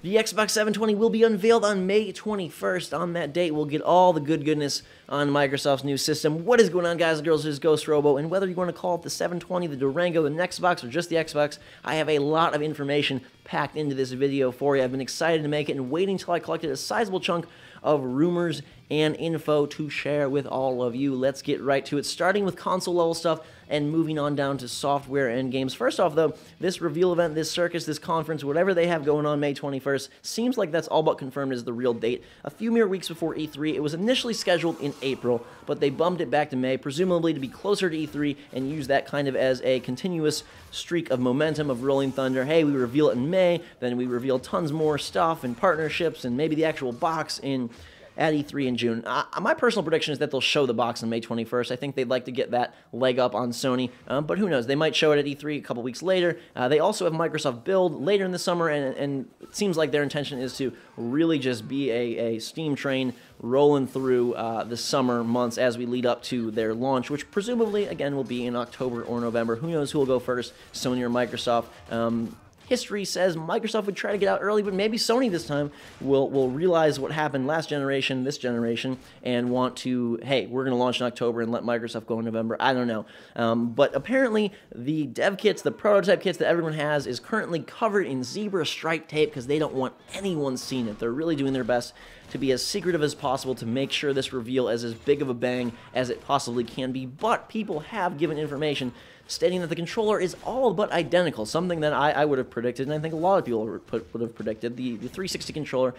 The Xbox 720 will be unveiled on May 21st. On that date, we'll get all the goodness on Microsoft's new system. What is going on, guys and girls? This is GhostRobo, and whether you want to call it the 720, the Durango, the Nextbox, or just the Xbox, I have a lot of information packed into this video for you. I've been excited to make it and waiting until I collected a sizable chunk of rumors and info to share with all of you. Let's get right to it, starting with console level stuff and moving on down to software and games. First off, though, this reveal event, this circus, this conference, whatever they have going on May 21st, seems like that's all but confirmed as the real date. A few mere weeks before E3, it was initially scheduled in April, but they bumped it back to May, presumably to be closer to E3 and use that kind of as a continuous streak of momentum of rolling thunder. Hey, we reveal it in May, then we reveal tons more stuff and partnerships and maybe the actual box at E3 in June. My personal prediction is that they'll show the box on May 21st. I think they'd like to get that leg up on Sony, but who knows? They might show it at E3 a couple weeks later. They also have Microsoft Build later in the summer, and it seems like their intention is to really just be a steam train rolling through the summer months as we lead up to their launch, which presumably, again, will be in October or November. Who knows who will go first, Sony or Microsoft? History says Microsoft would try to get out early, but maybe Sony this time will realize what happened last generation, this generation, and want to, hey, we're going to launch in October and let Microsoft go in November. I don't know. But apparently, the dev kits, the prototype kits that everyone has, is currently covered in zebra stripe tape because they don't want anyone seeing it. They're really doing their best to be as secretive as possible to make sure this reveal is as big of a bang as it possibly can be. But people have given information stating that the controller is all but identical, something that I would have predicted, and I think a lot of people would have predicted. The 360 controller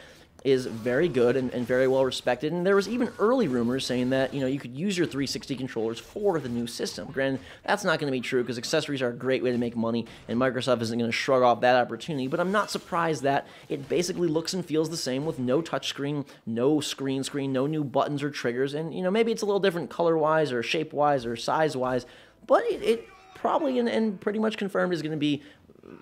is very good and very well respected, and there was even early rumors saying that, you know, you could use your 360 controllers for the new system. Granted, that's not going to be true because accessories are a great way to make money, and Microsoft isn't going to shrug off that opportunity, but I'm not surprised that it basically looks and feels the same with no touchscreen, no screen, no new buttons or triggers, and, you know, maybe it's a little different color-wise or shape-wise or size-wise, but it probably and pretty much confirmed is going to be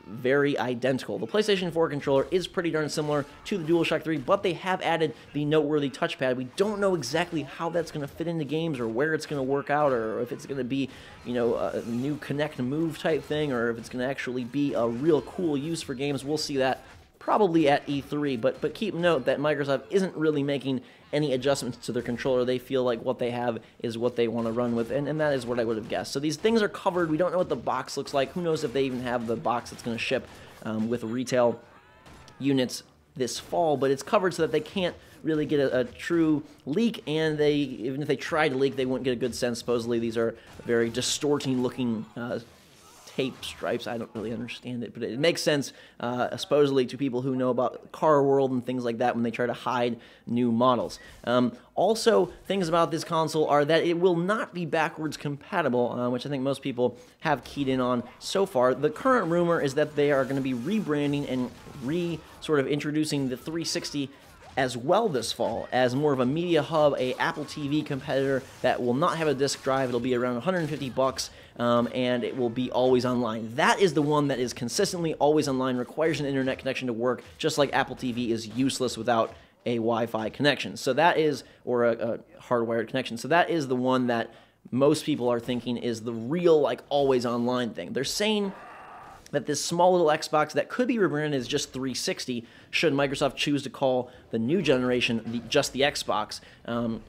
very identical. The PlayStation 4 controller is pretty darn similar to the DualShock 3, but they have added the noteworthy touchpad. We don't know exactly how that's going to fit into games or where it's going to work out, or if it's going to be, you know, a new Connect Move type thing, or if it's going to actually be a real cool use for games. We'll see that probably at E3, but keep note that Microsoft isn't really making any adjustments to their controller. They feel like what they have is what they want to run with, and that is what I would have guessed. So these things are covered. We don't know what the box looks like. Who knows if they even have the box that's going to ship with retail units this fall, but it's covered so that they can't really get a true leak, and even if they try to leak, they wouldn't get a good sense. Supposedly these are very distorting looking tape stripes. I don't really understand it, but it makes sense, supposedly, to people who know about car world and things like that when they try to hide new models. Also, things about this console are that it will not be backwards compatible, which I think most people have keyed in on so far. The current rumor is that they are going to be rebranding and sort of introducing the 360 as well this fall as more of a media hub, a Apple TV competitor that will not have a disk drive. It'll be around 150 bucks, and it will be always online. That is the one that is consistently always online, requires an internet connection to work, just like Apple TV is useless without a Wi-Fi connection. So that is, or a hardwired connection. So that is the one that most people are thinking is the real, like, always online thing. They're saying that this small little Xbox that could be rebranded as just 360 should Microsoft choose to call the new generation just the Xbox.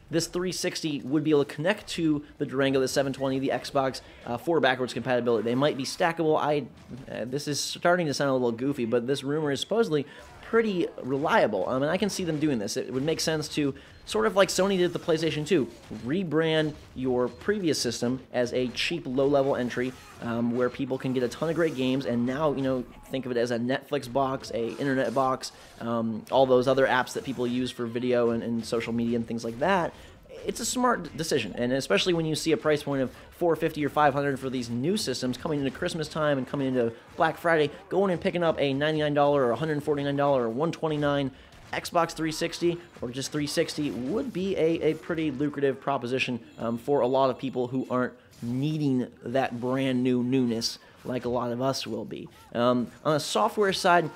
This 360 would be able to connect to the Durango, the 720, the Xbox for backwards compatibility. They might be stackable. This is starting to sound a little goofy, but this rumor is supposedly pretty reliable, and I can see them doing this. It would make sense to, sort of like Sony did the PlayStation 2, rebrand your previous system as a cheap, low-level entry where people can get a ton of great games, and now, you know, think of it as a Netflix box, a internet box, all those other apps that people use for video and social media and things like that. It's a smart decision, and especially when you see a price point of $450 or $500 for these new systems coming into Christmas time and coming into Black Friday, going and picking up a $99 or $149 or $129 Xbox 360 or just 360 would be a pretty lucrative proposition for a lot of people who aren't needing that brand new newness like a lot of us will be. On the software side,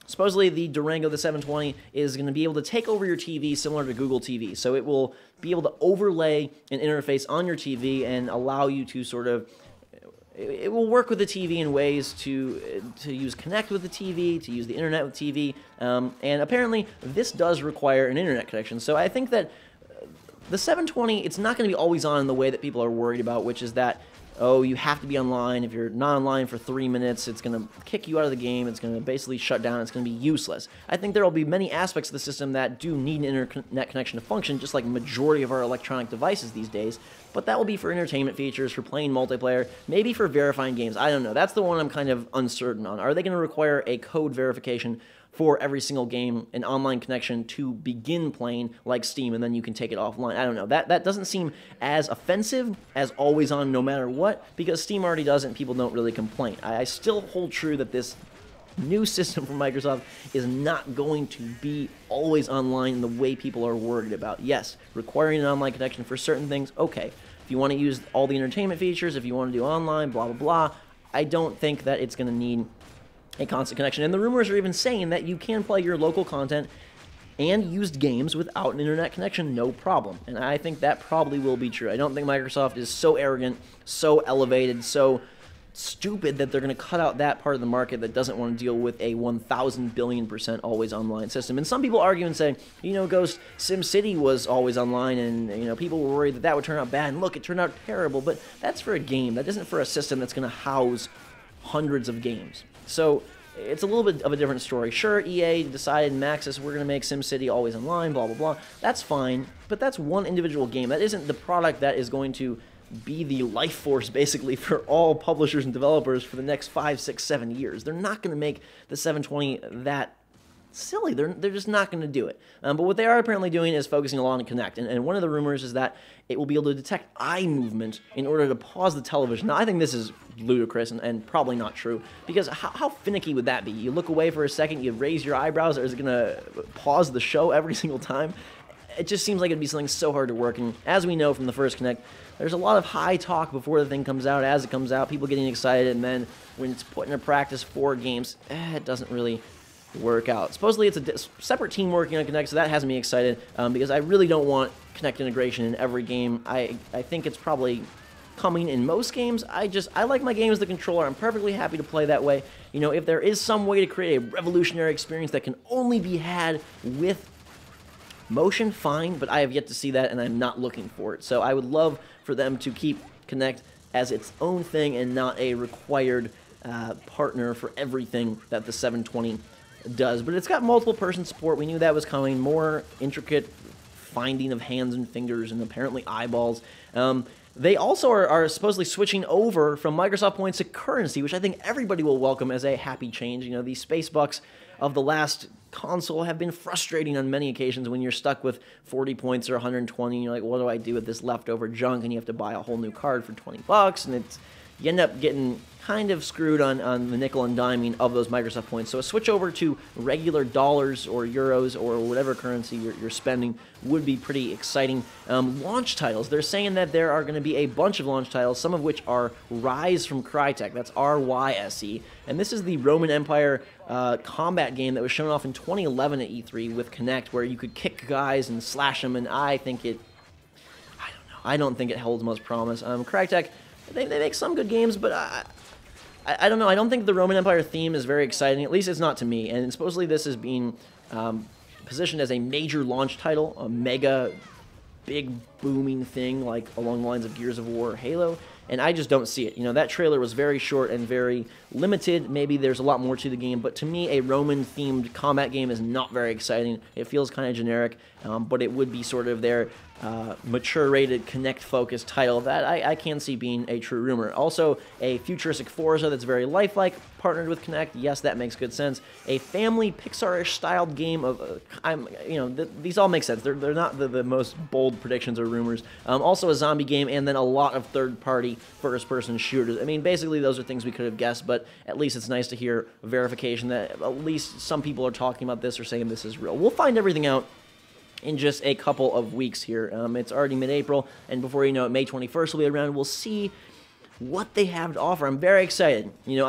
supposedly the Durango, the 720, is going to be able to take over your TV similar to Google TV. So it will be able to overlay an interface on your TV and allow you to sort of it will work with the TV in ways to use Connect with the TV, to use the internet with TV, and apparently this does require an internet connection. So I think that the 720, it's not going to be always on in the way that people are worried about, which is that, oh, you have to be online. If you're not online for 3 minutes, it's going to kick you out of the game. It's going to basically shut down. It's going to be useless. I think there will be many aspects of the system that do need an internet connection to function, just like majority of our electronic devices these days. But that will be for entertainment features, for playing multiplayer, maybe for verifying games. I don't know. That's the one I'm kind of uncertain on. Are they going to require a code verification for every single game, an online connection to begin playing like Steam, and then you can take it offline? I don't know. That doesn't seem as offensive as always on no matter what, because Steam already does it and people don't really complain. I still hold true that this new system from Microsoft is not going to be always online in the way people are worried about. Yes, requiring an online connection for certain things, okay. If you want to use all the entertainment features, if you want to do online, blah, blah, blah, I don't think that it's going to need a constant connection. And the rumors are even saying that you can play your local content and used games without an internet connection, no problem. And I think that probably will be true. I don't think Microsoft is so arrogant, so elevated, so stupid that they're going to cut out that part of the market that doesn't want to deal with a 1,000 billion% always online system. And some people argue and say, you know, Ghost, SimCity was always online, and, you know, people were worried that that would turn out bad, and look, it turned out terrible. But that's for a game. That isn't for a system that's going to house hundreds of games. So it's a little bit of a different story. Sure, EA decided, Maxis, we're going to make SimCity always online, blah, blah, blah. That's fine, but that's one individual game. That isn't the product that is going to be the life force, basically, for all publishers and developers for the next 5, 6, 7 years. They're not going to make the 720 that silly. They're just not going to do it. But what they are apparently doing is focusing a lot on Connect. And one of the rumors is that it will be able to detect eye movement in order to pause the television. Now, I think this is ludicrous and probably not true, because how finicky would that be? You look away for a second, you raise your eyebrows, or is it going to pause the show every single time? It just seems like it'd be something so hard to work. And as we know from the first Connect, there's a lot of high talk before the thing comes out, as it comes out, people getting excited, and then when it's put into practice for games, it doesn't really work out. Supposedly it's a separate team working on Connect, so that has me excited, because I really don't want Connect integration in every game. I think it's probably coming in most games. I like my game as the controller. I'm perfectly happy to play that way. You know, if there is some way to create a revolutionary experience that can only be had with motion, fine, but I have yet to see that, and I'm not looking for it. So I would love for them to keep Connect as its own thing and not a required partner for everything that the 720 does. But it's got multiple person support. We knew that was coming. More intricate finding of hands and fingers and apparently eyeballs. They also are supposedly switching over from Microsoft points to currency, which I think everybody will welcome as a happy change. You know, these space bucks of the last console have been frustrating on many occasions when you're stuck with 40 points or 120, and you're like, what do I do with this leftover junk? And you have to buy a whole new card for 20 bucks, and you end up getting kind of screwed on the nickel and diming of those Microsoft points. So a switch over to regular dollars or euros or whatever currency you're spending would be pretty exciting. Launch titles. They're saying that there are going to be a bunch of launch titles, some of which are Rise from Crytek. That's R-Y-S-E. And this is the Roman Empire combat game that was shown off in 2011 at E3 with Connect, where you could kick guys and slash them, and I don't know. I don't think it holds much promise. Crytek, they make some good games, but I don't know. I don't think the Roman Empire theme is very exciting. At least it's not to me. And supposedly this is being positioned as a major launch title, a mega, big, booming thing, like along the lines of Gears of War or Halo. And I just don't see it. You know, that trailer was very short and very limited. Maybe there's a lot more to the game, but to me, a Roman-themed combat game is not very exciting. It feels kind of generic, but it would be sort of their mature-rated, Connect-focused title that I can see being a true rumor. Also, a futuristic Forza that's very lifelike, partnered with Connect. Yes, that makes good sense. A family Pixar-ish styled game of, these all make sense. They're not the most bold predictions or rumors. Also, a zombie game, and then a lot of third-party first-person shooters. I mean, basically, those are things we could have guessed, but at least it's nice to hear verification that at least some people are talking about this or saying this is real. We'll find everything out in just a couple of weeks here. It's already mid-April, and before you know it, May 21st will be around. We'll see what they have to offer. I'm very excited. You know,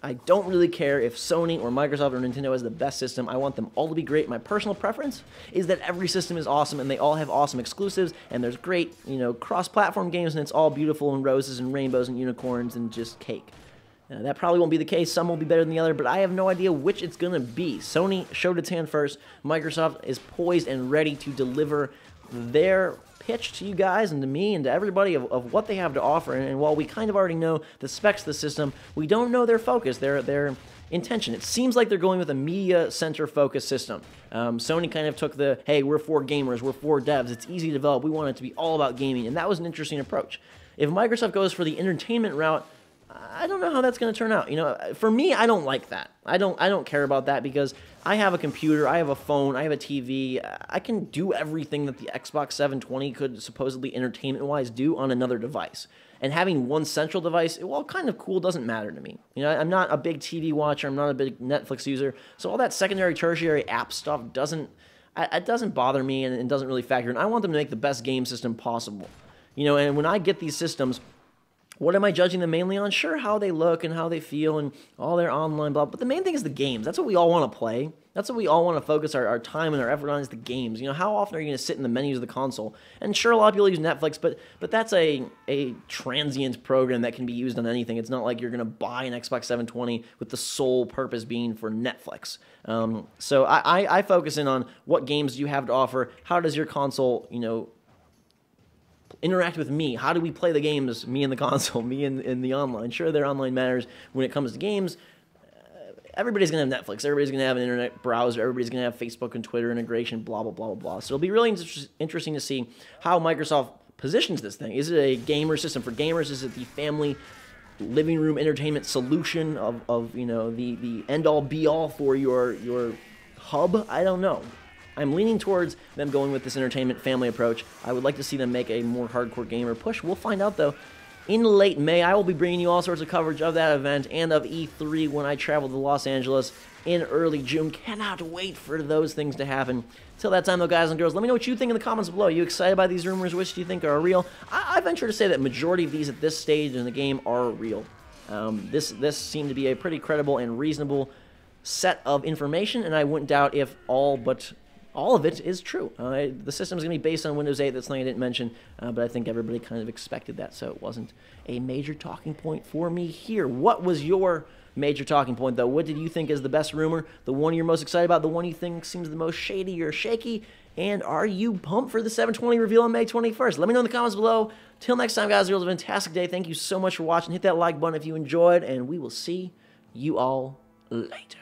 I don't really care if Sony or Microsoft or Nintendo has the best system. I want them all to be great. My personal preference is that every system is awesome and they all have awesome exclusives and there's great, cross-platform games and it's all beautiful and roses and rainbows and unicorns and just cake. That probably won't be the case. Some will be better than the other, but I have no idea which it's going to be. Sony showed its hand first. Microsoft is poised and ready to deliver their pitch to you guys and to me and to everybody of what they have to offer. And while we kind of already know the specs of the system, we don't know their focus, their intention. It seems like they're going with a media center focused system. Sony kind of took the, hey, we're for gamers, we're for devs, it's easy to develop, we want it to be all about gaming, and that was an interesting approach. If Microsoft goes for the entertainment route, I don't know how that's going to turn out. For me, I don't like that. I don't care about that because I have a computer, I have a phone, I have a TV. I can do everything that the Xbox 720 could supposedly entertainment-wise do on another device. And having one central device, while kind of cool, doesn't matter to me. I'm not a big TV watcher, I'm not a big Netflix user, so all that secondary, tertiary app stuff doesn't bother me and doesn't really factor in. I want them to make the best game system possible. And when I get these systems, what am I judging them mainly on? Sure, how they look and how they feel and all their online blah, but the main thing is the games. That's what we all want to play. That's what we all want to focus our time and our effort on is the games. How often are you going to sit in the menus of the console? And sure, a lot of people use Netflix, but that's a transient program that can be used on anything. It's not like you're going to buy an Xbox 720 with the sole purpose being for Netflix. So I focus in on what games do you have to offer, how does your console, interact with me. How do we play the games, me and the console, me and the online? Sure, their online matters when it comes to games. Everybody's going to have Netflix. Everybody's going to have an internet browser. Everybody's going to have Facebook and Twitter integration, blah, blah, blah, blah, blah. So it'll be really interesting to see how Microsoft positions this thing. Is it a gamer system for gamers? Is it the family living room entertainment solution of the end-all, be-all for your hub? I don't know. I'm leaning towards them going with this entertainment family approach. I would like to see them make a more hardcore gamer push. We'll find out, though. In late May, I will be bringing you all sorts of coverage of that event and of E3 when I travel to Los Angeles in early June. Cannot wait for those things to happen. Till that time, though, guys and girls, let me know what you think in the comments below. Are you excited by these rumors? Which do you think are real? I venture to say that majority of these at this stage in the game are real. This seemed to be a pretty credible and reasonable set of information, and I wouldn't doubt if all of it is true. The system is going to be based on Windows 8. That's something I didn't mention, but I think everybody kind of expected that, so it wasn't a major talking point for me here. What was your major talking point, though? What did you think is the best rumor? The one you're most excited about? The one you think seems the most shady or shaky? And are you pumped for the 720 reveal on May 21st? Let me know in the comments below. Till next time, guys, it was a fantastic day. Thank you so much for watching. Hit that like button if you enjoyed, and we will see you all later.